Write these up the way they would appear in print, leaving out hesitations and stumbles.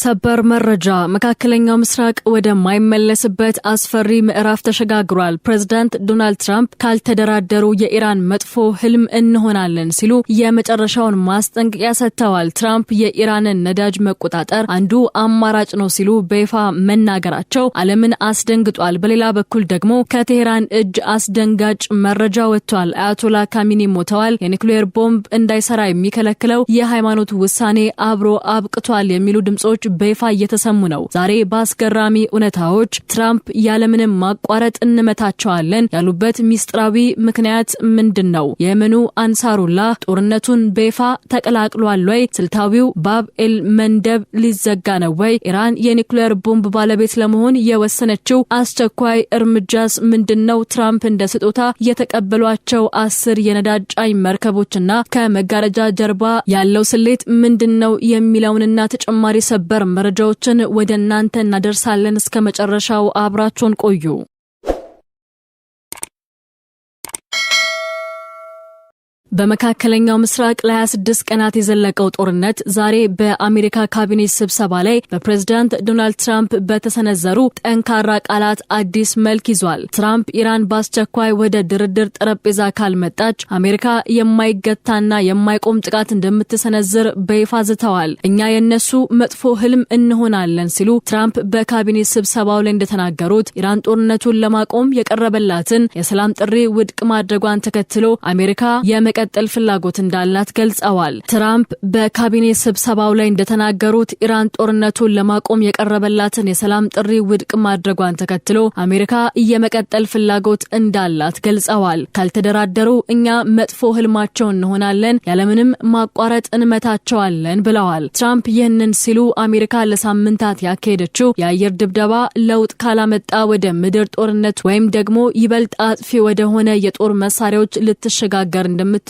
ሰበር መረጃ መካከለኛው ምስራቅ ወደ ማይመለስበት አስፈሪ ምዕራፍ ተሸጋግሯል። ፕሬዝዳንት ዶናልድ ትራምፕ ካልተደራደሩ የኢራን መጥፎ ህልም እንሆናለን ሲሉ የመጨረሻውን ማስጠንቀቂያ ሰጥተዋል። ትራምፕ የኢራንን ነዳጅ መቆጣጠር አንዱ አማራጭ ነው ሲሉ በይፋ መናገራቸው ዓለምን አስደንግጧል። በሌላ በኩል ደግሞ ከቴህራን እጅ አስደንጋጭ መረጃ ወጥቷል። አያቶላ ካሚኒ ሞተዋል። የኒውክሌር ቦምብ እንዳይሰራ የሚከለክለው የሃይማኖት ውሳኔ አብሮ አብቅቷል የሚሉ ድምጾች በይፋ እየተሰሙ ነው። ዛሬ በአስገራሚ እውነታዎች ትራምፕ ያለምንም ማቋረጥ እንመታቸዋለን ያሉበት ሚስጥራዊ ምክንያት ምንድነው? የየመኑ አንሳሩላህ ጦርነቱን በይፋ ተቀላቅሏል ወይ? ስልታዊው ባብ ኤል መንደብ ሊዘጋ ነው ወይ? ኢራን የኒውክሌር ቦምብ ባለቤት ለመሆን የወሰነችው አስቸኳይ እርምጃስ ምንድነው? ትራምፕ እንደ ስጦታ የተቀበሏቸው 10 የነዳጅ ጫኝ መርከቦችና ከመጋረጃ ጀርባ ያለው ስሌት ምንድነው የሚለውንና ተጨማሪ ሰበር መረጃዎችን ወደ እናንተ እናደርሳለን። እስከ መጨረሻው አብራችሁን ቆዩ። በመካከለኛው ምስራቅ ለ26 ቀናት የዘለቀው ጦርነት ዛሬ በአሜሪካ ካቢኔት ስብሰባ ላይ በፕሬዝዳንት ዶናልድ ትራምፕ በተሰነዘሩ ጠንካራ ቃላት አዲስ መልክ ይዟል። ትራምፕ ኢራን በአስቸኳይ ወደ ድርድር ጠረጴዛ ካልመጣች አሜሪካ የማይገታና የማይቆም ጥቃት እንደምትሰነዝር በይፋ ዝተዋል። እኛ የነሱ መጥፎ ህልም እንሆናለን ሲሉ ትራምፕ በካቢኔት ስብሰባው ላይ እንደተናገሩት ኢራን ጦርነቱን ለማቆም የቀረበላትን የሰላም ጥሪ ውድቅ ማድረጓን ተከትሎ አሜሪካ የመቀጠል ፍላጎት እንዳላት ገልጸዋል። ትራምፕ በካቢኔት ስብሰባው ላይ እንደተናገሩት ኢራን ጦርነቱን ለማቆም የቀረበላትን የሰላም ጥሪ ውድቅ ማድረጓን ተከትሎ አሜሪካ የመቀጠል ፍላጎት እንዳላት ገልጸዋል። ካልተደራደሩ እኛ መጥፎ ህልማቸው እንሆናለን፣ ያለምንም ማቋረጥ እንመታቸዋለን ብለዋል። ትራምፕ ይህንን ሲሉ አሜሪካ ለሳምንታት ያካሄደችው የአየር ድብደባ ለውጥ ካላመጣ ወደ ምድር ጦርነት ወይም ደግሞ ይበልጥ አጥፊ ወደሆነ የጦር መሳሪያዎች ልትሸጋገር እንደምትችል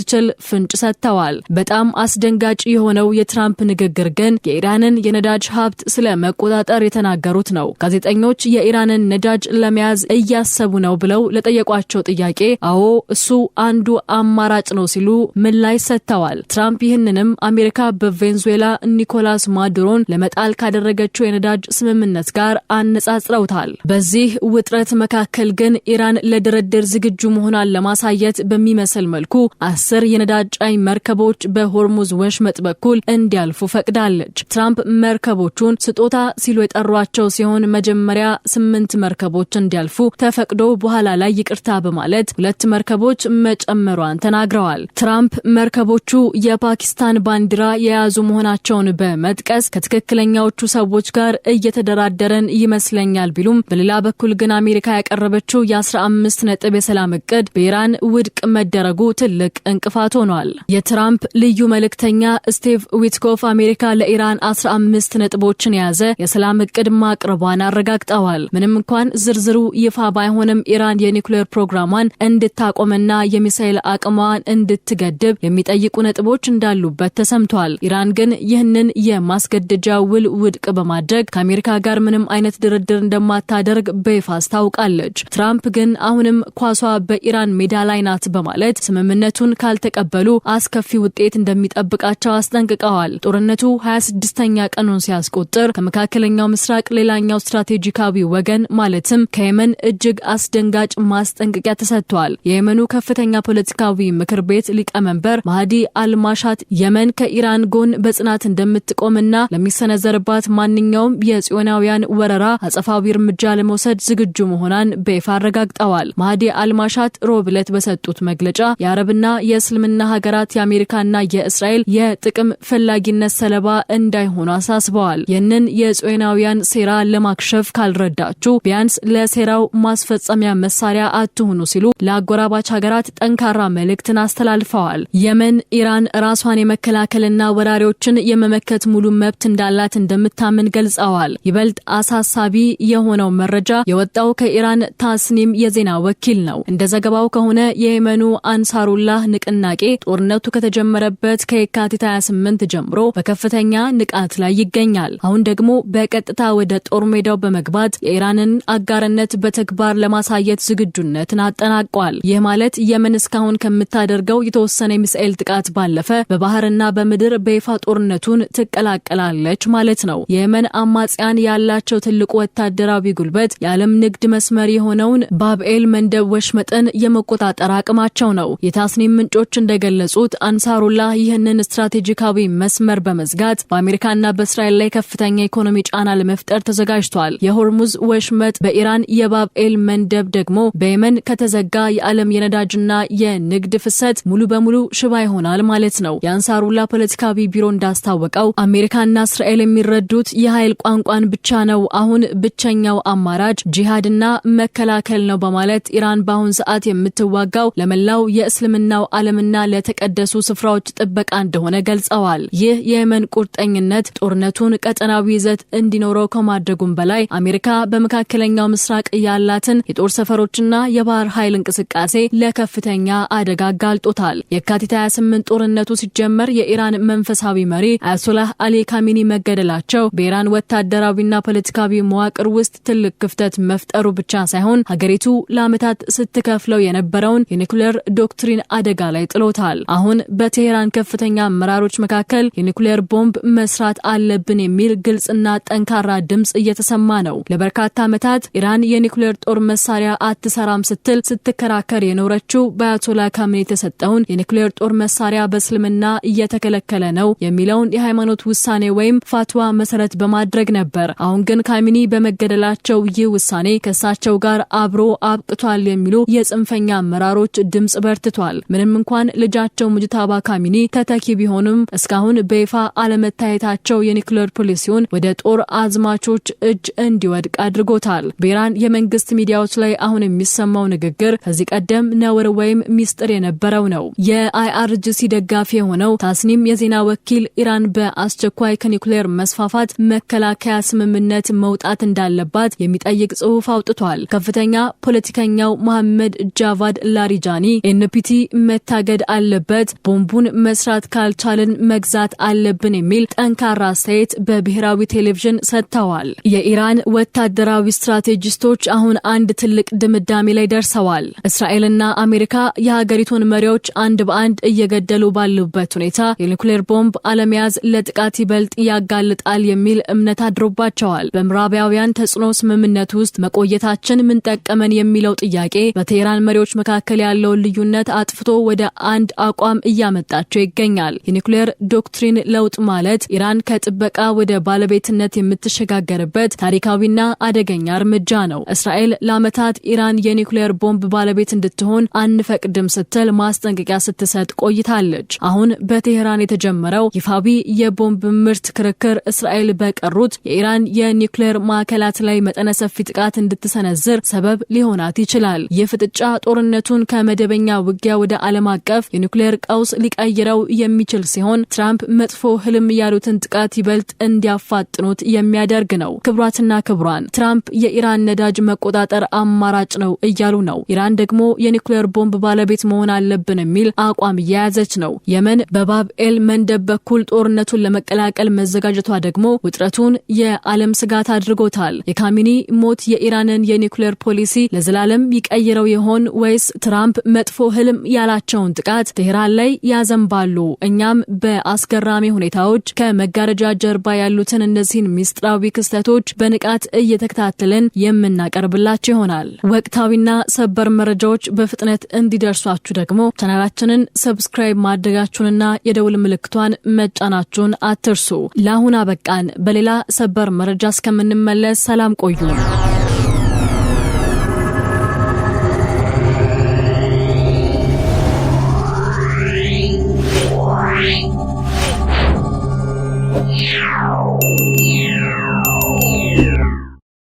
ፍንጭ ሰጥተዋል። በጣም አስደንጋጭ የሆነው የትራምፕ ንግግር ግን የኢራንን የነዳጅ ሀብት ስለ መቆጣጠር የተናገሩት ነው። ጋዜጠኞች የኢራንን ነዳጅ ለመያዝ እያሰቡ ነው ብለው ለጠየቋቸው ጥያቄ አዎ እሱ አንዱ አማራጭ ነው ሲሉ ምላሽ ሰጥተዋል። ትራምፕ ይህንንም አሜሪካ በቬንዙዌላ ኒኮላስ ማዱሮን ለመጣል ካደረገችው የነዳጅ ስምምነት ጋር አነጻጽረውታል። በዚህ ውጥረት መካከል ግን ኢራን ለድርድር ዝግጁ መሆኗን ለማሳየት በሚመስል መልኩ 10 የነዳጅ ጫኝ መርከቦች በሆርሙዝ ወሽመጥ በኩል እንዲያልፉ ፈቅዳለች። ትራምፕ መርከቦቹን ስጦታ ሲሉ የጠሯቸው ሲሆን መጀመሪያ 8 መርከቦች እንዲያልፉ ተፈቅዶ በኋላ ላይ ይቅርታ በማለት 2 መርከቦች መጨመሯን ተናግረዋል። ትራምፕ መርከቦቹ የፓኪስታን ባንዲራ የያዙ መሆናቸውን በመጥቀስ ከትክክለኛዎቹ ሰዎች ጋር እየተደራደረን ይመስለኛል ቢሉም በሌላ በኩል ግን አሜሪካ ያቀረበችው የ15 ነጥብ የሰላም እቅድ በኢራን ውድቅ መደረጉ ትልቅ እንቅፋት ሆኗል። የትራምፕ ልዩ መልእክተኛ ስቲቭ ዊትኮፍ አሜሪካ ለኢራን 15 ነጥቦችን የያዘ የሰላም እቅድ ማቅረቧን አረጋግጠዋል። ምንም እንኳን ዝርዝሩ ይፋ ባይሆንም ኢራን የኒውክሌር ፕሮግራሟን እንድታቆምና የሚሳኤል አቅሟን እንድትገድብ የሚጠይቁ ነጥቦች እንዳሉበት ተሰምቷል። ኢራን ግን ይህንን የማስገደጃ ውል ውድቅ በማድረግ ከአሜሪካ ጋር ምንም አይነት ድርድር እንደማታደርግ በይፋ አስታውቃለች። ትራምፕ ግን አሁንም ኳሷ በኢራን ሜዳ ላይ ናት በማለት ስምምነቱን ካልተቀበሉ አስከፊ ውጤት እንደሚጠብቃቸው አስጠንቅቀዋል። ጦርነቱ 26ኛ ቀኑን ሲያስቆጥር ከመካከለኛው ምስራቅ ሌላኛው ስትራቴጂካዊ ወገን ማለትም ከየመን እጅግ አስደንጋጭ ማስጠንቀቂያ ተሰጥቷል። የየመኑ ከፍተኛ ፖለቲካዊ ምክር ቤት ሊቀመንበር ማህዲ አልማሻት የመን ከኢራን ጎን በጽናት እንደምትቆምና ለሚሰነዘርባት ማንኛውም የጽዮናውያን ወረራ አጸፋዊ እርምጃ ለመውሰድ ዝግጁ መሆኗን በይፋ አረጋግጠዋል። ማህዲ አልማሻት ሮብ ዕለት በሰጡት መግለጫ የአረብና የእስልምና ሀገራት የአሜሪካና የእስራኤል የጥቅም ፈላጊነት ሰለባ እንዳይሆኑ አሳስበዋል። ይህንን የጽዮናውያን ሴራ ለማክሸፍ ካልረዳችሁ ቢያንስ ለሴራው ማስፈጸሚያ መሳሪያ አትሁኑ ሲሉ ለአጎራባች ሀገራት ጠንካራ መልእክትን አስተላልፈዋል። የመን ኢራን ራሷን የመከላከልና ወራሪዎችን የመመከት ሙሉ መብት እንዳላት እንደምታምን ገልጸዋል። ይበልጥ አሳሳቢ የሆነው መረጃ የወጣው ከኢራን ታስኒም የዜና ወኪል ነው። እንደ ዘገባው ከሆነ የየመኑ አንሳሩላህ ንቅናቄ ጦርነቱ ከተጀመረበት ከየካቲት 28 ጀምሮ በከፍተኛ ንቃት ላይ ይገኛል። አሁን ደግሞ በቀጥታ ወደ ጦር ሜዳው በመግባት የኢራንን አጋርነት በተግባር ለማሳየት ዝግጁነትን አጠናቋል። ይህ ማለት የመን እስካሁን ከምታደርገው የተወሰነ ሚሳኤል ጥቃት ባለፈ በባህርና በምድር በይፋ ጦርነቱን ትቀላቀላለች ማለት ነው። የየመን አማጽያን ያላቸው ትልቁ ወታደራዊ ጉልበት የዓለም ንግድ መስመር የሆነውን ባብኤል መንደብ ወሽመጥን የመቆጣጠር አቅማቸው ነው። የታስኒም ምንጮች እንደገለጹት አንሳሩላህ ይህንን ስትራቴጂካዊ መስመር በመዝጋት በአሜሪካና በእስራኤል ላይ ከፍተኛ ኢኮኖሚ ጫና ለመፍጠር ተዘጋጅቷል። የሆርሙዝ ወሽመጥ በኢራን የባብኤል መንደብ ደግሞ በየመን ከተዘጋ የዓለም የነዳጅና የንግድ ፍሰት ሙሉ በሙሉ ሽባ ይሆናል ማለት ነው። የአንሳሩላህ ፖለቲካዊ ቢሮ እንዳስታወቀው አሜሪካና እስራኤል የሚረዱት የኃይል ቋንቋን ብቻ ነው። አሁን ብቸኛው አማራጭ ጂሃድና መከላከል ነው በማለት ኢራን በአሁን ሰዓት የምትዋጋው ለመላው የእስልምናው ዓለምና ለተቀደሱ ስፍራዎች ጥበቃ እንደሆነ ገልጸዋል። ይህ የየመን ቁርጠኝነት ጦርነቱን ቀጠናዊ ይዘት እንዲኖረው ከማድረጉም በላይ አሜሪካ በመካከለኛው ምስራቅ ያላትን የጦር ሰፈሮችና የባህር ኃይል እንቅስቃሴ ለከፍተኛ አደጋ ጋልጦታል። የካቲት 28 ጦርነቱ ሲጀመር የኢራን መንፈሳዊ መሪ አያቶላህ አሊ ካሚኒ መገደላቸው በኢራን ወታደራዊና ፖለቲካዊ መዋቅር ውስጥ ትልቅ ክፍተት መፍጠሩ ብቻ ሳይሆን ሀገሪቱ ለዓመታት ስትከፍለው የነበረውን የኒኩሌር ዶክትሪን አደጋ ላይ ጥሎታል። አሁን በቴሄራን ከፍተኛ አመራሮች መካከል የኒኩሌር ቦምብ መስራት አለብን የሚል ግልጽና ጠንካራ ድምጽ እየተሰማ ነው። ለበርካታ ዓመታት ኢራን የኒኩሌር ጦር መሳሪያ አትሰራም ስትል ስትከራከር የኖረችው በአያቶላህ ካሚኒ የተሰጠውን የኒኩሌር ጦር መሳሪያ በእስልምና እየተከለከለ ነው የሚለውን የሃይማኖት ውሳኔ ወይም ፋትዋ መሰረት በማድረግ ነበር። አሁን ግን ካሚኒ በመገደላቸው ይህ ውሳኔ ከእሳቸው ጋር አብሮ አብቅቷል የሚሉ የጽንፈኛ አመራሮች ድምጽ በርትቷል። ምንም እንኳን ልጃቸው ሙጅታባ ካሚኒ ተተኪ ቢሆንም እስካሁን በይፋ አለመታየታቸው የኒኩሌር ፖሊሲውን ወደ ጦር አዝማቾች እጅ እንዲወድቅ አድርጎታል። በኢራን የመንግስት ሚዲያዎች ላይ አሁን የሚሰማው ንግግር ከዚህ ቀደም ነውር ወይም ሚስጥር የነበረው ነው። የአይአርጂሲ ደጋፊ የሆነው ታስኒም የዜና ወኪል ኢራን በአስቸኳይ ከኒኩሌር መስፋፋት መከላከያ ስምምነት መውጣት እንዳለባት የሚጠይቅ ጽሑፍ አውጥቷል። ከፍተኛ ፖለቲከኛው መሐመድ ጃቫድ ላሪጃኒ ኤንፒቲ መታገድ አለበት፣ ቦምቡን መስራት ካልቻልን መግዛት አለብን የሚል ጠንካራ አስተያየት በብሔራዊ ቴሌቪዥን ሰጥተዋል። የኢራን ወታደራዊ ስትራቴጂስቶች አሁን አንድ ትልቅ ድምዳሜ ላይ ደርሰዋል። እስራኤልና አሜሪካ የሀገሪቱን መሪዎች አንድ በአንድ እየገደሉ ባሉበት ሁኔታ የኒኩሌር ቦምብ አለመያዝ ለጥቃት ይበልጥ ያጋልጣል የሚል እምነት አድሮባቸዋል። በምዕራባውያን ተጽዕኖ ስምምነት ውስጥ መቆየታችን ምን ጠቀመን የሚለው ጥያቄ በቴህራን መሪዎች መካከል ያለውን ልዩነት አጥፍቶ ወደ አንድ አቋም እያመጣቸው ይገኛል። የኒኩሌር ዶክትሪን ለውጥ ማለት ኢራን ከጥበቃ ወደ ባለቤትነት የምትሸጋገርበት ታሪካዊና አደገኛ እርምጃ ነው። እስራኤል ለዓመታት ኢራን የኒኩሌር ቦምብ ባለቤት እንድትሆን አንፈቅድም ስትል ማስጠንቀቂያ ስትሰጥ ቆይታለች። አሁን በቴህራን የተጀመረው ይፋዊ የቦምብ ምርት ክርክር እስራኤል በቀሩት የኢራን የኒኩሌር ማዕከላት ላይ መጠነ ሰፊ ጥቃት እንድትሰነዝር ሰበብ ሊሆናት ይችላል። ይህ ፍጥጫ ጦርነቱን ከመደበኛ ውጊያ ወደ ዓለም አቀፍ የኒኩሌር ቀውስ ሊቀይረው የሚችል ሲሆን ትራምፕ መጥፎ ህልም ያሉትን ጥቃት ይበልጥ እንዲያፋጥኑት የሚያደርግ ነው። ክቡራትና ክቡራን፣ ትራምፕ የኢራን ነዳጅ መቆጣጠር አማራጭ ነው እያሉ ነው። ኢራን ደግሞ የኒኩሌር ቦምብ ባለቤት መሆን አለብን የሚል አቋም እየያዘች ነው። የመን በባብኤል መንደብ በኩል ጦርነቱን ለመቀላቀል መዘጋጀቷ ደግሞ ውጥረቱን የዓለም ስጋት አድርጎታል። የካሚኒ ሞት የኢራንን የኒኩሌር ፖሊሲ ለዘላለም ይቀይረው ይሆን ወይስ ትራምፕ መጥፎ ህልም ያላቸውን ጥቃት ቴህራን ላይ ያዘንባሉ? እኛም በአስገራሚ ሁኔታዎች ከመጋረጃ ጀርባ ያሉትን እነዚህን ሚስጥራዊ ክስተቶች በንቃት እየተከታተልን የምናቀርብላችሁ ይሆናል። ወቅታዊና ሰበር መረጃዎች በፍጥነት እንዲደርሷችሁ ደግሞ ቻናላችንን ሰብስክራይብ ማድረጋችሁንና የደውል ምልክቷን መጫናችሁን አትርሱ። ለአሁን አበቃን። በሌላ ሰበር መረጃ እስከምንመለስ ሰላም ቆዩ። Wow.